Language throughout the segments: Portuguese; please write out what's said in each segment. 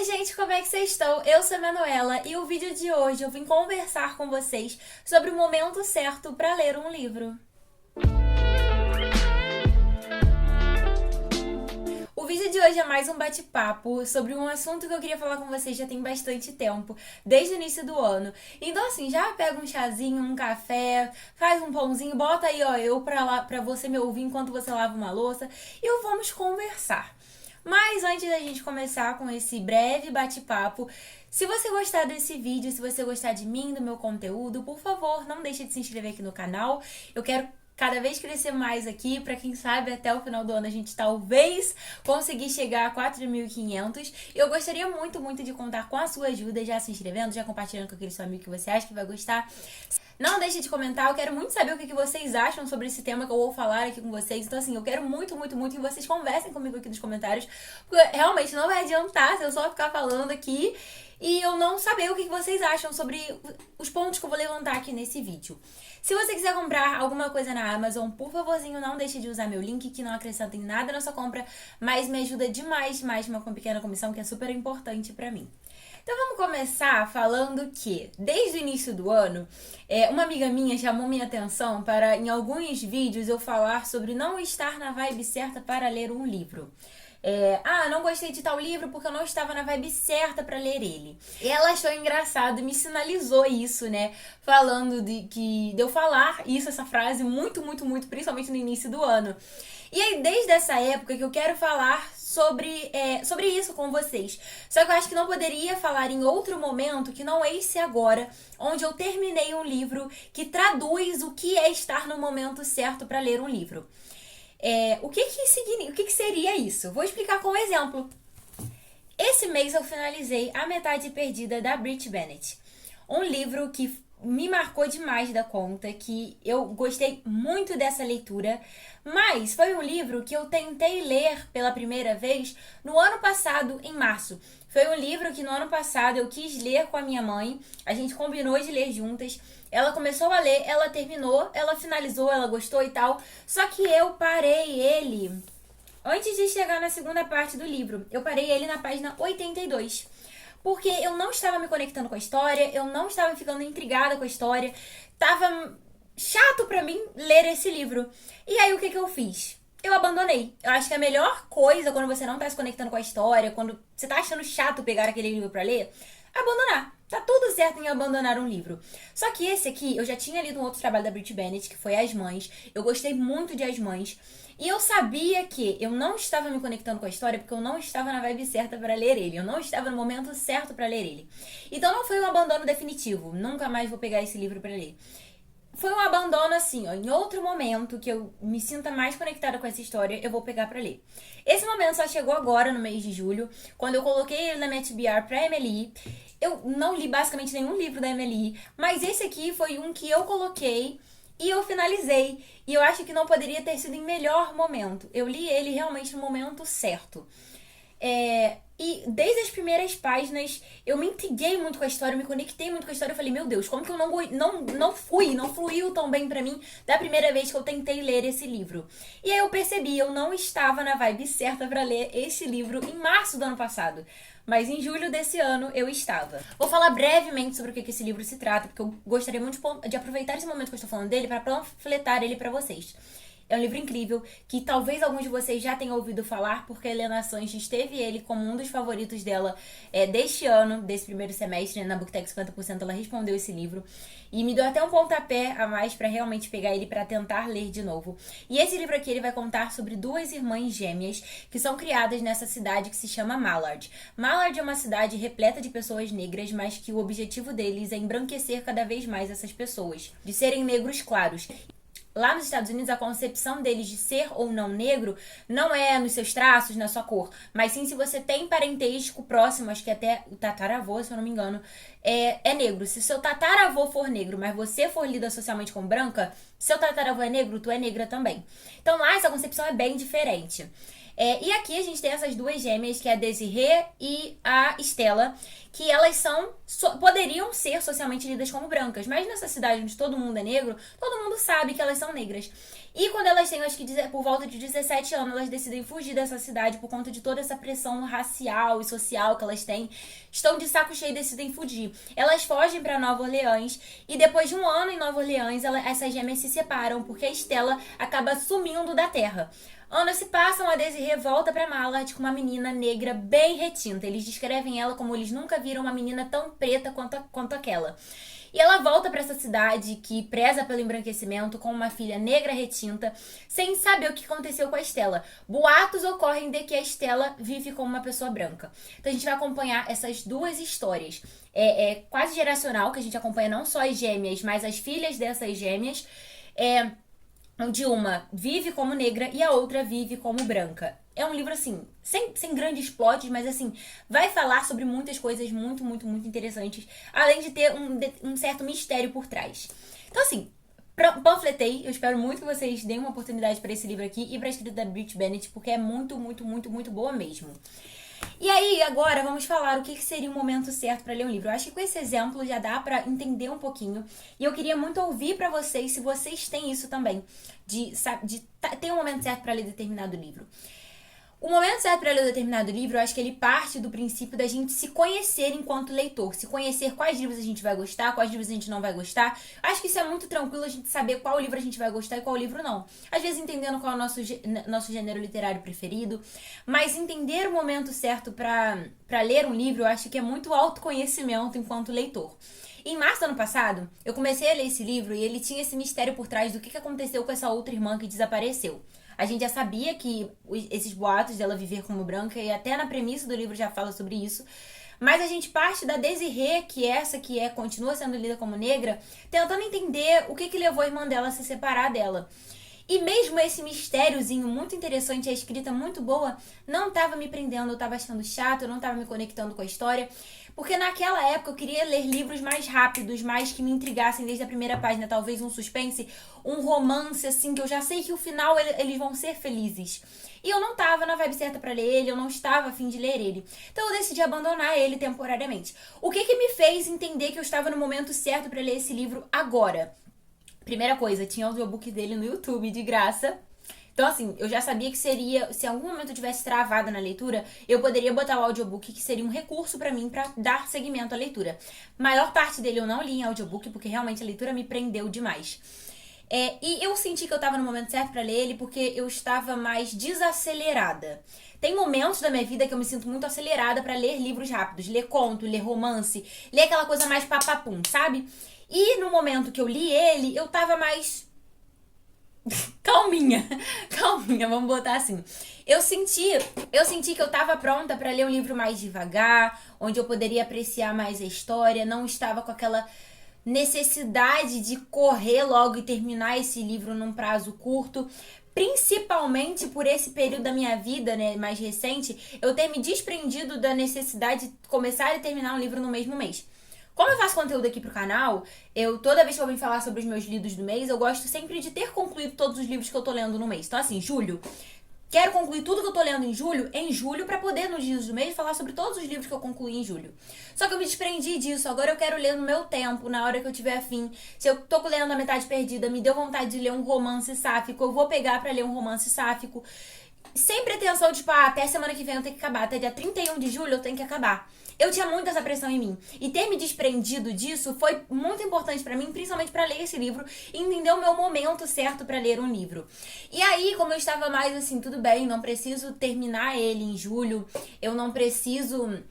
Oi gente, como é que vocês estão? Eu sou a Manuela e o vídeo de hoje eu vim conversar com vocês sobre o momento certo para ler um livro. O vídeo de hoje é mais um bate-papo sobre um assunto que eu queria falar com vocês já tem bastante tempo, desde o início do ano. Então assim, já pega um chazinho, um café, faz um pãozinho, bota aí ó, eu pra você me ouvir enquanto você lava uma louça e vamos conversar. Mas antes da gente começar com esse breve bate-papo, se você gostar desse vídeo, se você gostar de mim, do meu conteúdo, por favor, não deixe de se inscrever aqui no canal. Eu quero cada vez crescer mais aqui, pra quem sabe até o final do ano a gente talvez conseguir chegar a 4.500. Eu gostaria muito de contar com a sua ajuda, já se inscrevendo, já compartilhando com aquele seu amigo que você acha que vai gostar. Não deixe de comentar, eu quero muito saber o que vocês acham sobre esse tema que eu vou falar aqui com vocês. Então assim, eu quero muito que vocês conversem comigo aqui nos comentários, porque realmente não vai adiantar se eu só ficar falando aqui e eu não saber o que vocês acham sobre os pontos que eu vou levantar aqui nesse vídeo. Se você quiser comprar alguma coisa na Amazon, por favorzinho, não deixe de usar meu link, que não acrescenta em nada na sua compra, mas me ajuda demais uma pequena comissão que é super importante pra mim. Então vamos começar falando que, desde o início do ano, uma amiga minha chamou minha atenção para, em alguns vídeos, eu falar sobre não estar na vibe certa para ler um livro. Não gostei de tal livro porque eu não estava na vibe certa pra ler ele. E ela achou engraçado e me sinalizou isso, né? Falando de eu falar isso, essa frase, muito, principalmente no início do ano. E aí, desde essa época que eu quero falar sobre isso com vocês. Só que eu acho que não poderia falar em outro momento que não esse agora, onde eu terminei um livro que traduz o que é estar no momento certo para ler um livro. O que seria isso? Vou explicar com um exemplo. Esse mês eu finalizei A Metade Perdida, da Brit Bennett. Um livro que me marcou demais da conta, que eu gostei muito dessa leitura, mas foi um livro que eu tentei ler pela primeira vez no ano passado, em março. Foi um livro que no ano passado eu quis ler com a minha mãe, a gente combinou de ler juntas, ela começou a ler, ela terminou, ela finalizou, ela gostou e tal, só que eu parei ele antes de chegar na segunda parte do livro, eu parei ele na página 82. Porque eu não estava me conectando com a história, eu não estava ficando intrigada com a história, tava chato pra mim ler esse livro. E aí o que eu fiz? Eu abandonei. Eu acho que a melhor coisa quando você não tá se conectando com a história, quando você tá achando chato pegar aquele livro pra ler, abandonar. Tá tudo certo em abandonar um livro. Só que esse aqui, eu já tinha lido um outro trabalho da Brit Bennett, que foi As Mães. Eu gostei muito de As Mães. E eu sabia que eu não estava me conectando com a história porque eu não estava na vibe certa para ler ele. Eu não estava no momento certo para ler ele. Então não foi um abandono definitivo. Nunca mais vou pegar esse livro para ler. Foi um abandono assim, ó, em outro momento que eu me sinta mais conectada com essa história, eu vou pegar pra ler. Esse momento só chegou agora, no mês de julho, quando eu coloquei ele na MetBR pra Emily. Eu não li basicamente nenhum livro da Emily, mas esse aqui foi um que eu coloquei e eu finalizei. E eu acho que não poderia ter sido em melhor momento. Eu li ele realmente no momento certo. E desde as primeiras páginas eu me intriguei muito com a história, eu me conectei muito com a história. Eu falei, meu Deus, como que eu não fluiu tão bem pra mim da primeira vez que eu tentei ler esse livro. E aí eu percebi, eu não estava na vibe certa pra ler esse livro em março do ano passado. Mas em julho desse ano eu estava. Vou falar brevemente sobre o que esse livro se trata, porque eu gostaria muito de aproveitar esse momento que eu estou falando dele para panfletar ele pra vocês. É um livro incrível, que talvez alguns de vocês já tenham ouvido falar, porque a Helena Sanches teve ele como um dos favoritos dela deste ano, desse primeiro semestre, né? Na Booktech 50% ela respondeu esse livro. E me deu até um pontapé a mais para realmente pegar ele para tentar ler de novo. E esse livro aqui, ele vai contar sobre duas irmãs gêmeas que são criadas nessa cidade que se chama Mallard. Mallard é uma cidade repleta de pessoas negras, mas que o objetivo deles é embranquecer cada vez mais essas pessoas, de serem negros claros. Lá nos Estados Unidos, a concepção deles de ser ou não negro não é nos seus traços, na sua cor, mas sim se você tem parentesco próximo, acho que até o tataravô, se eu não me engano, é negro. Se seu tataravô for negro, mas você for lida socialmente como branca, seu tataravô é negro, tu é negra também. Então lá essa concepção é bem diferente. E aqui a gente tem essas duas gêmeas, que é a Desiree e a Stella, que elas poderiam ser socialmente lidas como brancas, mas nessa cidade onde todo mundo é negro, todo mundo sabe que elas são negras. E quando elas têm, acho que por volta de 17 anos, elas decidem fugir dessa cidade por conta de toda essa pressão racial e social que elas têm. Estão de saco cheio e decidem fugir. Elas fogem para Nova Orleans e depois de um ano em Nova Orleans, essas gêmeas se separam porque a Stella acaba sumindo da Terra. Anos se passam, a Desiree volta pra Mallard com uma menina negra bem retinta. Eles descrevem ela como eles nunca viram uma menina tão preta quanto aquela. E ela volta para essa cidade que preza pelo embranquecimento com uma filha negra retinta, sem saber o que aconteceu com a Stella. Boatos ocorrem de que a Stella vive como uma pessoa branca. Então a gente vai acompanhar essas duas histórias. É quase geracional, que a gente acompanha não só as gêmeas, mas as filhas dessas gêmeas. Onde uma vive como negra e a outra vive como branca. É um livro, assim, sem grandes plots, mas, assim, vai falar sobre muitas coisas muito, muito, muito interessantes, além de ter um certo mistério por trás. Então, assim, panfletei. Eu espero muito que vocês deem uma oportunidade para esse livro aqui e para a escrita da Brit Bennett, porque é muito, muito, muito, muito boa mesmo. E aí, agora, vamos falar o que seria o momento certo para ler um livro. Eu acho que com esse exemplo já dá para entender um pouquinho. E eu queria muito ouvir para vocês, se vocês têm isso também, de ter um momento certo para ler determinado livro. O momento certo para ler um determinado livro, eu acho que ele parte do princípio da gente se conhecer enquanto leitor. Se conhecer quais livros a gente vai gostar, quais livros a gente não vai gostar. Acho que isso é muito tranquilo, a gente saber qual livro a gente vai gostar e qual livro não. Às vezes entendendo qual é o nosso gênero literário preferido. Mas entender o momento certo para ler um livro, eu acho que é muito autoconhecimento enquanto leitor. Em março do ano passado, eu comecei a ler esse livro e ele tinha esse mistério por trás do que aconteceu com essa outra irmã que desapareceu. A gente já sabia que esses boatos dela viver como branca, e até na premissa do livro já fala sobre isso, mas a gente parte da Desiree, que continua sendo lida como negra, tentando entender o que levou a irmã dela a se separar dela. E mesmo esse mistériozinho muito interessante, a escrita muito boa, não estava me prendendo, eu estava achando chato, eu não estava me conectando com a história. Porque naquela época eu queria ler livros mais rápidos, mais que me intrigassem desde a primeira página. Talvez um suspense, um romance, assim, que eu já sei que o final eles vão ser felizes. E eu não tava na vibe certa pra ler ele, eu não estava a fim de ler ele. Então eu decidi abandonar ele temporariamente. O que me fez entender que eu estava no momento certo pra ler esse livro agora? Primeira coisa, tinha o audiobook dele no YouTube, de graça. Então, assim, eu já sabia que seria, se em algum momento eu tivesse travada na leitura, eu poderia botar o audiobook, que seria um recurso pra mim pra dar seguimento à leitura. Maior parte dele eu não li em audiobook, porque realmente a leitura me prendeu demais. E eu senti que eu tava no momento certo pra ler ele, porque eu estava mais desacelerada. Tem momentos da minha vida que eu me sinto muito acelerada pra ler livros rápidos, ler conto, ler romance, ler aquela coisa mais papapum, sabe? E no momento que eu li ele, eu tava mais calminha, vamos botar assim. Eu senti que eu tava pronta pra ler um livro mais devagar, onde eu poderia apreciar mais a história, não estava com aquela necessidade de correr logo e terminar esse livro num prazo curto. Principalmente por esse período da minha vida, né, mais recente, eu ter me desprendido da necessidade de começar e terminar um livro no mesmo mês. Como eu faço conteúdo aqui pro canal, toda vez que eu venho falar sobre os meus lidos do mês, eu gosto sempre de ter concluído todos os livros que eu tô lendo no mês. Então, assim, julho, quero concluir tudo que eu tô lendo em julho, pra poder, nos dias do mês, falar sobre todos os livros que eu concluí em julho. Só que eu me desprendi disso, agora eu quero ler no meu tempo, na hora que eu tiver afim. Se eu tô lendo A Metade Perdida, me deu vontade de ler um romance sáfico, eu vou pegar pra ler um romance sáfico. Sem pretensão, tipo, até semana que vem eu tenho que acabar, até dia 31 de julho eu tenho que acabar. Eu tinha muito essa pressão em mim. E ter me desprendido disso foi muito importante pra mim, principalmente pra ler esse livro e entender o meu momento certo pra ler um livro. E aí, como eu estava mais assim, tudo bem, não preciso terminar ele em julho, eu não preciso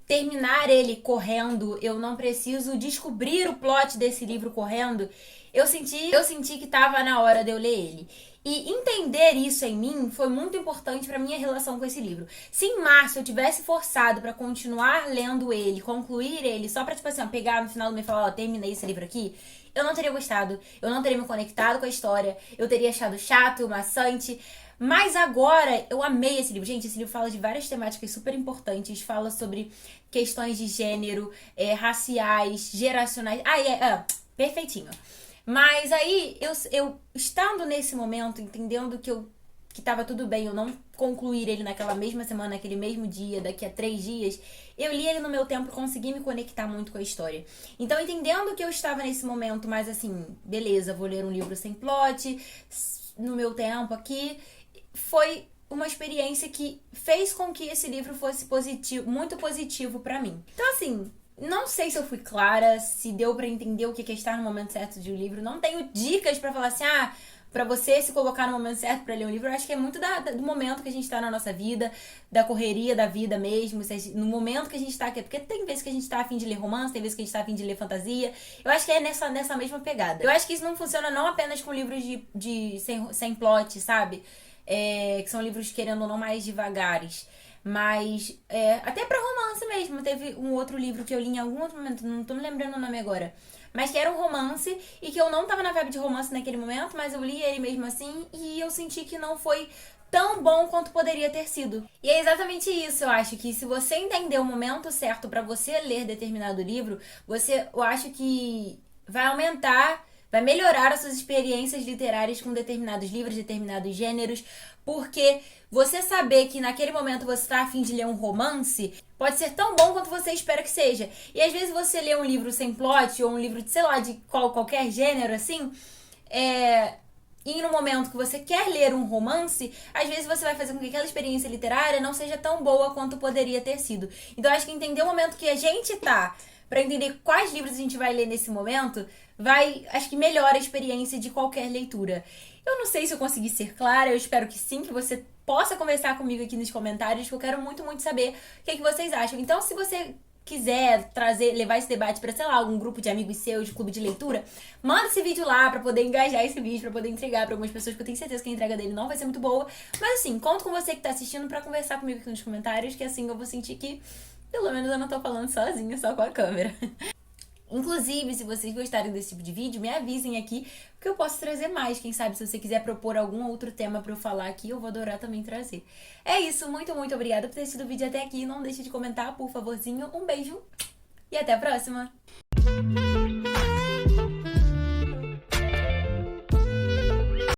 terminar ele correndo, eu não preciso descobrir o plot desse livro correndo, eu senti que tava na hora de eu ler ele. E entender isso em mim foi muito importante pra minha relação com esse livro. Se em março eu tivesse forçado pra continuar lendo ele, concluir ele, só pra, tipo assim, pegar no final do mês e falar, ó, terminei esse livro aqui, eu não teria gostado, eu não teria me conectado com a história, eu teria achado chato, maçante. Mas agora eu amei esse livro. Gente, esse livro fala de várias temáticas super importantes, fala sobre questões de gênero, raciais, geracionais. Perfeitinho. Mas aí, eu estando nesse momento, entendendo que eu que tava tudo bem eu não concluir ele naquela mesma semana, naquele mesmo dia, daqui a 3 dias, eu li ele no meu tempo e consegui me conectar muito com a história. Então, entendendo que eu estava nesse momento mais assim, beleza, vou ler um livro sem plot, no meu tempo aqui, foi uma experiência que fez com que esse livro fosse positivo, muito positivo pra mim. Então, assim, não sei se eu fui clara, se deu pra entender o que é estar no momento certo de um livro. Não tenho dicas pra falar assim, pra você se colocar no momento certo pra ler um livro. Eu acho que é muito do momento que a gente tá na nossa vida, da correria da vida mesmo, no momento que a gente tá aqui. Porque tem vezes que a gente tá a fim de ler romance, tem vezes que a gente tá a fim de ler fantasia. Eu acho que é nessa mesma pegada. Eu acho que isso não funciona não apenas com livros sem plot, sabe? Que são livros, querendo ou não, mais devagares. Mas, até pra romance mesmo. Teve um outro livro que eu li em algum outro momento, não tô me lembrando o nome agora, mas que era um romance e que eu não tava na vibe de romance naquele momento, mas eu li ele mesmo assim e eu senti que não foi tão bom quanto poderia ter sido. E é exatamente isso, eu acho que se você entender o momento certo pra você ler determinado livro, eu acho que vai aumentar, vai melhorar as suas experiências literárias com determinados livros, determinados gêneros, porque você saber que naquele momento você está a fim de ler um romance pode ser tão bom quanto você espera que seja. E às vezes você lê um livro sem plot, ou um livro de, sei lá, de qualquer gênero, assim, e no momento que você quer ler um romance, às vezes você vai fazer com que aquela experiência literária não seja tão boa quanto poderia ter sido. Então acho que entender o momento que a gente tá, pra entender quais livros a gente vai ler nesse momento, acho que melhora a experiência de qualquer leitura. Eu não sei se eu consegui ser clara, eu espero que sim, que você possa conversar comigo aqui nos comentários, que eu quero muito, muito saber o que vocês acham. Então, se você quiser levar esse debate pra, sei lá, algum grupo de amigos seus, de clube de leitura, manda esse vídeo lá pra poder engajar esse vídeo, pra poder entregar pra algumas pessoas, que eu tenho certeza que a entrega dele não vai ser muito boa. Mas assim, conto com você que tá assistindo pra conversar comigo aqui nos comentários, que assim eu vou sentir que pelo menos eu não tô falando sozinha, só com a câmera. Inclusive, se vocês gostarem desse tipo de vídeo, me avisem aqui, porque eu posso trazer mais. Quem sabe, se você quiser propor algum outro tema pra eu falar aqui, eu vou adorar também trazer. É isso, muito, muito obrigada por ter assistido o vídeo até aqui. Não deixe de comentar, por favorzinho. Um beijo e até a próxima!